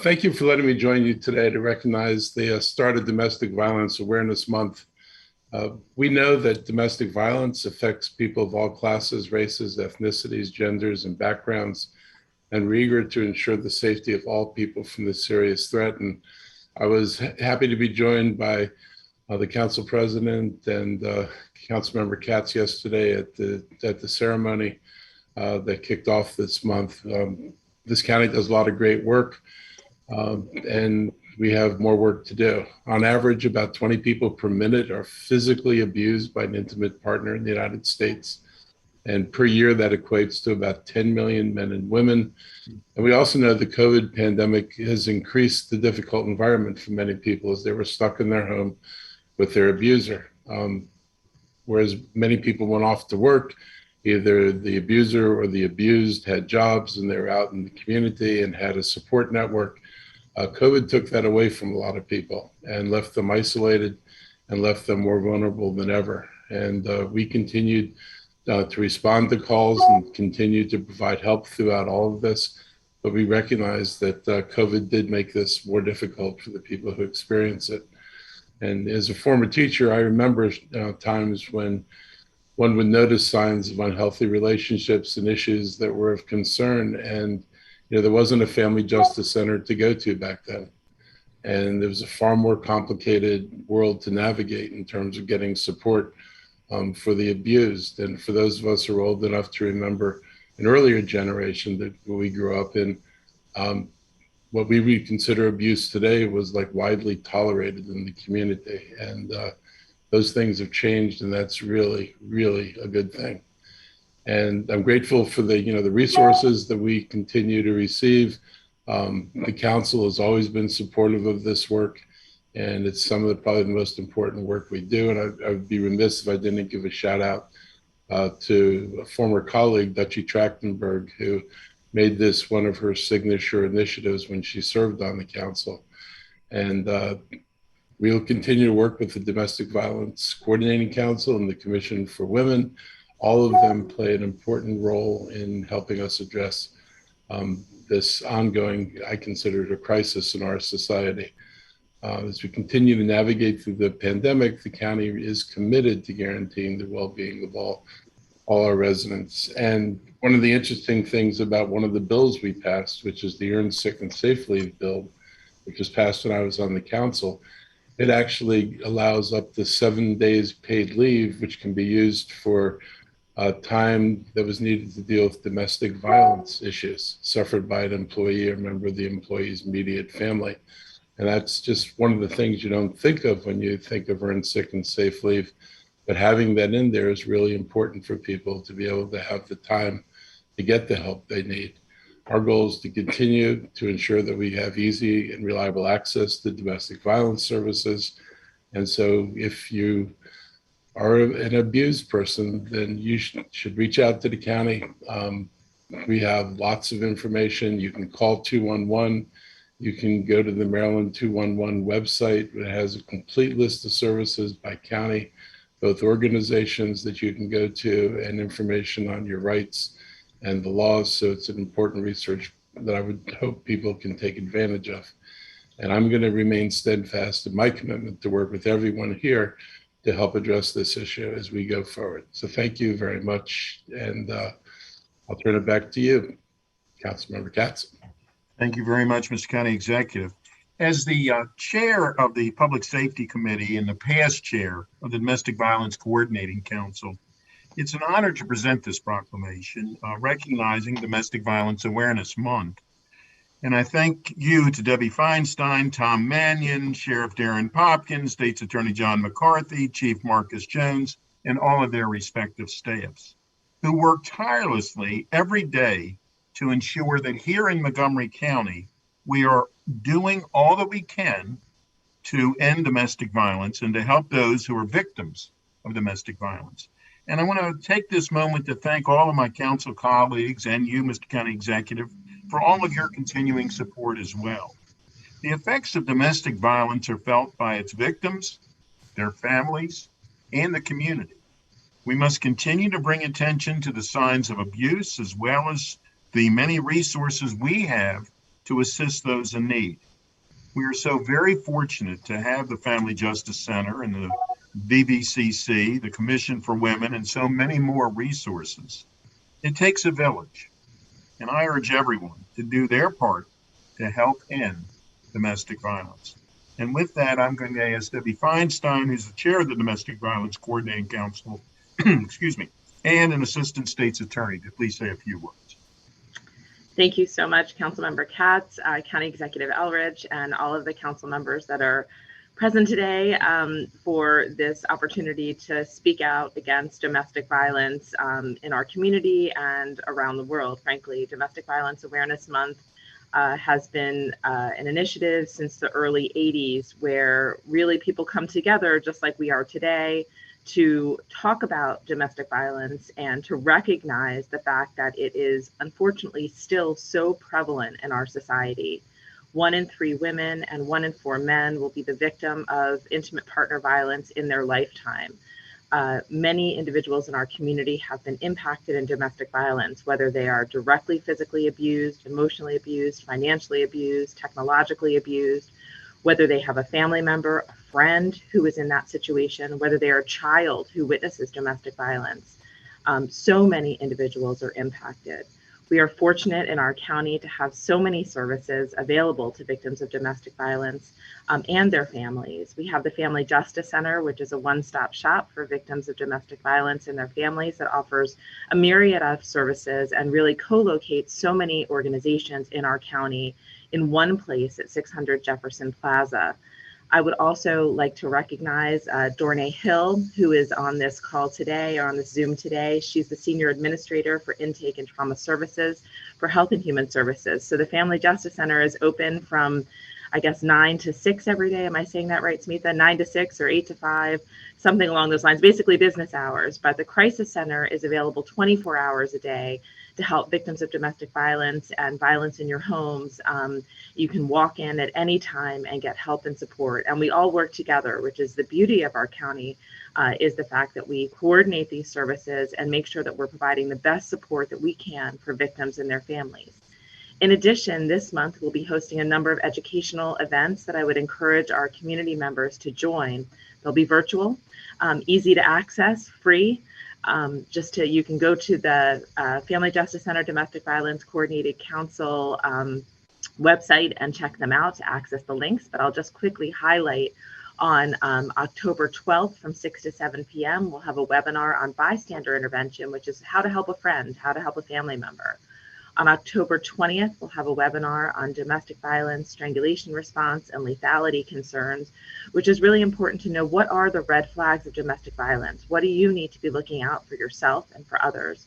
Thank you for letting me join you today to recognize the start of Domestic Violence Awareness Month. We know that domestic violence affects people of all classes, races, ethnicities, genders, and backgrounds, and we're eager to ensure the safety of all people from this serious threat. And I was happy to be joined by the council president and Councilmember Katz yesterday at the ceremony that kicked off this month. This county does a lot of great work. And we have more work to do. On average, about 20 people per minute are physically abused by an intimate partner in the United States. And per year, that equates to about 10 million men and women. And we also know the COVID pandemic has increased the difficult environment for many people as they were stuck in their home with their abuser. Whereas many people went off to work, either the abuser or the abused had jobs and they were out in the community and had a support network. COVID took that away from a lot of people and left them isolated and left them more vulnerable than ever. And we continued to respond to calls and continue to provide help throughout all of this. But we recognize that COVID did make this more difficult for the people who experience it. And as a former teacher, I remember times when one would notice signs of unhealthy relationships and issues that were of concern. And there wasn't a family justice center to go to back then. And there was a far more complicated world to navigate in terms of getting support for the abused. And for those of us who are old enough to remember an earlier generation that we grew up in, what we would consider abuse today was like widely tolerated in the community. And those things have changed, and that's really, really a good thing. And I'm grateful for the resources that we continue to receive. The council has always been supportive of this work, and it's some of probably the most important work we do. And I would be remiss if I didn't give a shout out to a former colleague, Dutchie Trachtenberg, who made this one of her signature initiatives when she served on the council. And we'll continue to work with the Domestic Violence Coordinating Council and the Commission for Women. All of them play an important role in helping us address this ongoing, I consider it a crisis in our society. As we continue to navigate through the pandemic, the county is committed to guaranteeing the well-being of all our residents. And one of the interesting things about one of the bills we passed, which is the Earned Sick and Safe Leave bill, which was passed when I was on the council, it actually allows up to 7 days paid leave, which can be used for time that was needed to deal with domestic violence issues suffered by an employee or member of the employee's immediate family. And that's just one of the things you don't think of when you think of earned sick and safe leave. But having that in there is really important for people to be able to have the time to get the help they need. Our goal is to continue to ensure that we have easy and reliable access to domestic violence services. And so if you are an abused person, then you should reach out to the county. We have lots of information. You can call 211. You can go to the Maryland 211 website. It has a complete list of services by county, both organizations that you can go to and information on your rights and the laws. So it's an important research that I would hope people can take advantage of. And I'm going to remain steadfast in my commitment to work with everyone here to help address this issue as we go forward. So thank you very much. And I'll turn it back to you, Councilmember Katz. Thank you very much, Mr. County Executive. As the chair of the Public Safety Committee and the past chair of the Domestic Violence Coordinating Council, it's an honor to present this proclamation recognizing Domestic Violence Awareness Month. And I thank you to Debbie Feinstein, Tom Mannion, Sheriff Darren Popkins, State's Attorney John McCarthy, Chief Marcus Jones, and all of their respective staffs who work tirelessly every day to ensure that here in Montgomery County, we are doing all that we can to end domestic violence and to help those who are victims of domestic violence. And I want to take this moment to thank all of my council colleagues and you, Mr. County Executive, for all of your continuing support as well. The effects of domestic violence are felt by its victims, their families, and the community. We must continue to bring attention to the signs of abuse as well as the many resources we have to assist those in need. We are so very fortunate to have the Family Justice Center and the VVCC, the Commission for Women, and so many more resources. It takes a village, and I urge everyone to do their part to help end domestic violence. And with that, I'm going to ask Debbie Feinstein, who's the chair of the Domestic Violence Coordinating Council, excuse me, and an assistant state's attorney, to please say a few words. Thank you so much, Councilmember Katz, County Executive Elrich, and all of the council members that are present today for this opportunity to speak out against domestic violence in our community and around the world. Frankly, Domestic Violence Awareness Month has been an initiative since the early 80s where really people come together just like we are today to talk about domestic violence and to recognize the fact that it is unfortunately still so prevalent in our society. 1 in 3 women and 1 in 4 men will be the victim of intimate partner violence in their lifetime. Many individuals in our community have been impacted in domestic violence, whether they are directly physically abused, emotionally abused, financially abused, technologically abused, whether they have a family member, a friend who is in that situation, whether they are a child who witnesses domestic violence. So many individuals are impacted. We are fortunate in our county to have so many services available to victims of domestic violence and their families. We have the Family Justice Center, which is a one-stop shop for victims of domestic violence and their families that offers a myriad of services and really co-locates so many organizations in our county in one place at 600 Jefferson Plaza. I would also like to recognize Dornay Hill, who is on this call today, or on this Zoom today. She's the Senior Administrator for Intake and Trauma Services for Health and Human Services. So the Family Justice Center is open from, I guess, 9 to 6 every day. Am I saying that right, Smitha? 9 to 6 or 8 to 5, something along those lines, basically business hours. But the Crisis Center is available 24 hours a day to help victims of domestic violence and violence in your homes. You can walk in at any time and get help and support. And we all work together, which is the beauty of our county, is the fact that we coordinate these services and make sure that we're providing the best support that we can for victims and their families. In addition, this month we'll be hosting a number of educational events that I would encourage our community members to join. They'll be virtual, easy to access, free. You can go to the Family Justice Center Domestic Violence Coordinating Council website and check them out to access the links, but I'll just quickly highlight on October 12th from 6 to 7 p.m. we'll have a webinar on bystander intervention, which is how to help a friend, how to help a family member. On October 20th, we'll have a webinar on domestic violence, strangulation response, and lethality concerns, which is really important to know what are the red flags of domestic violence. What do you need to be looking out for yourself and for others?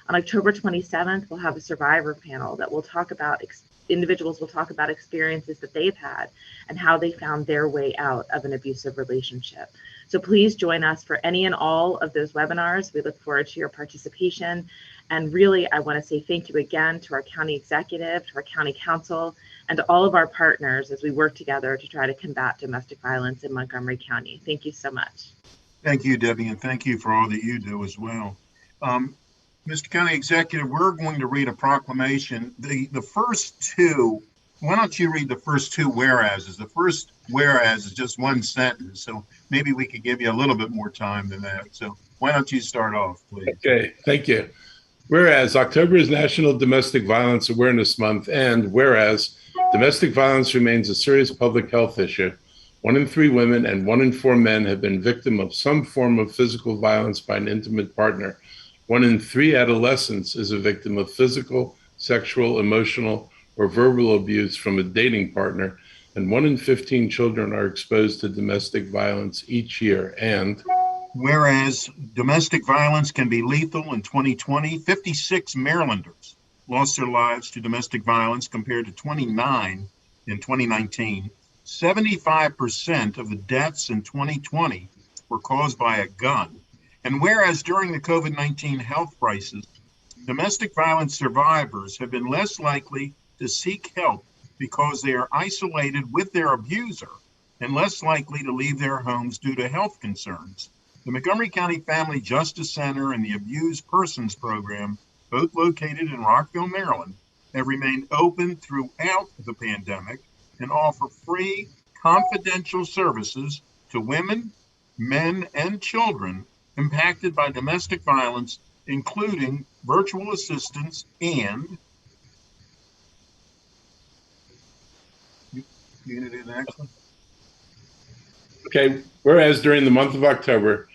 On October 27th, we'll have a survivor panel that will talk about, individuals will talk about experiences that they've had and how they found their way out of an abusive relationship. So please join us for any and all of those webinars. We look forward to your participation. And really, I want to say thank you again to our county executive, to our county council, and to all of our partners as we work together to try to combat domestic violence in Montgomery County. Thank you so much. Thank you, Debbie, and thank you for all that you do as well. Mr. County Executive, we're going to read a proclamation. The first two, why don't you read the first two whereases? The first whereas is just one sentence, so maybe we could give you a little bit more time than that. So why don't you start off, please? Okay, thank you. Whereas October is National Domestic Violence Awareness Month, and whereas domestic violence remains a serious public health issue, 1 in 3 women and 1 in 4 men have been victim of some form of physical violence by an intimate partner. 1 in 3 adolescents is a victim of physical, sexual, emotional, or verbal abuse from a dating partner, and 1 in 15 children are exposed to domestic violence each year. And whereas domestic violence can be lethal, in 2020, 56 Marylanders lost their lives to domestic violence compared to 29 in 2019. 75% of the deaths in 2020 were caused by a gun. And whereas during the COVID-19 health crisis, domestic violence survivors have been less likely to seek help because they are isolated with their abuser and less likely to leave their homes due to health concerns. The Montgomery County Family Justice Center and the Abused Persons Program, both located in Rockville, Maryland, have remained open throughout the pandemic and offer free, confidential services to women, men, and children impacted by domestic violence, including virtual assistance and you gonna do the next one? Okay, whereas during the month of October,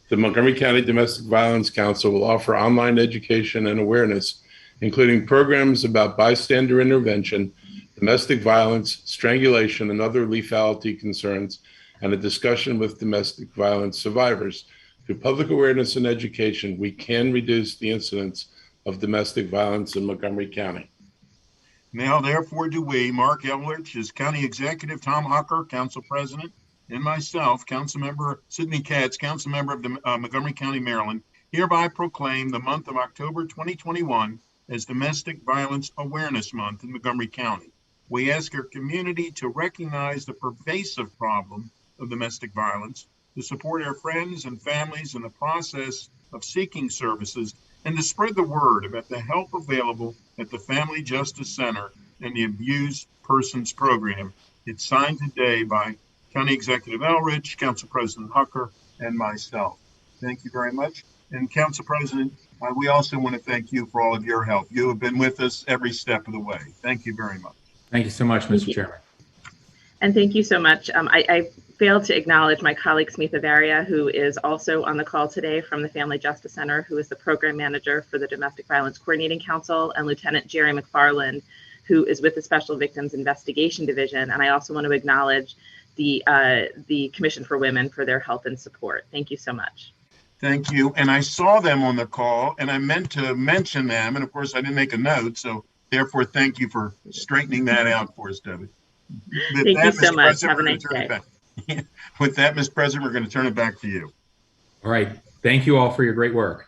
the Montgomery County Domestic Violence Council will offer online education and awareness, including programs about bystander intervention, domestic violence, strangulation, and other lethality concerns, and a discussion with domestic violence survivors. Through public awareness and education, we can reduce the incidence of domestic violence in Montgomery County. Now, therefore, do we, Mark Elrich, as County Executive, Tom Hucker, Council President, and myself, Councilmember Sidney Katz, Councilmember of the Montgomery County, Maryland, hereby proclaim the month of October 2021 as Domestic Violence Awareness Month in Montgomery County. We ask our community to recognize the pervasive problem of domestic violence, to support our friends and families in the process of seeking services, and to spread the word about the help available at the Family Justice Center and the Abused Persons Program. It's signed today by County Executive Elrich, Council President Hucker, and myself. Thank you very much. And Council President, we also want to thank you for all of your help. You have been with us every step of the way. Thank you very much. Thank you so much, Mr. Chairman. And thank you so much. I failed to acknowledge my colleague Smitha Varia, who is also on the call today from the Family Justice Center, who is the program manager for the Domestic Violence Coordinating Council, and Lieutenant Jerry McFarland, who is with the Special Victims Investigation Division. And I also want to acknowledge the Commission for Women for their help and support. Thank you so much. Thank you. And I saw them on the call, and I meant to mention them. And of course, I didn't make a note. So therefore, thank you for straightening that out for us, Debbie. Thank you so much. Have a nice day. With that, Ms. President, we're going to turn it back to you. All right. Thank you all for your great work.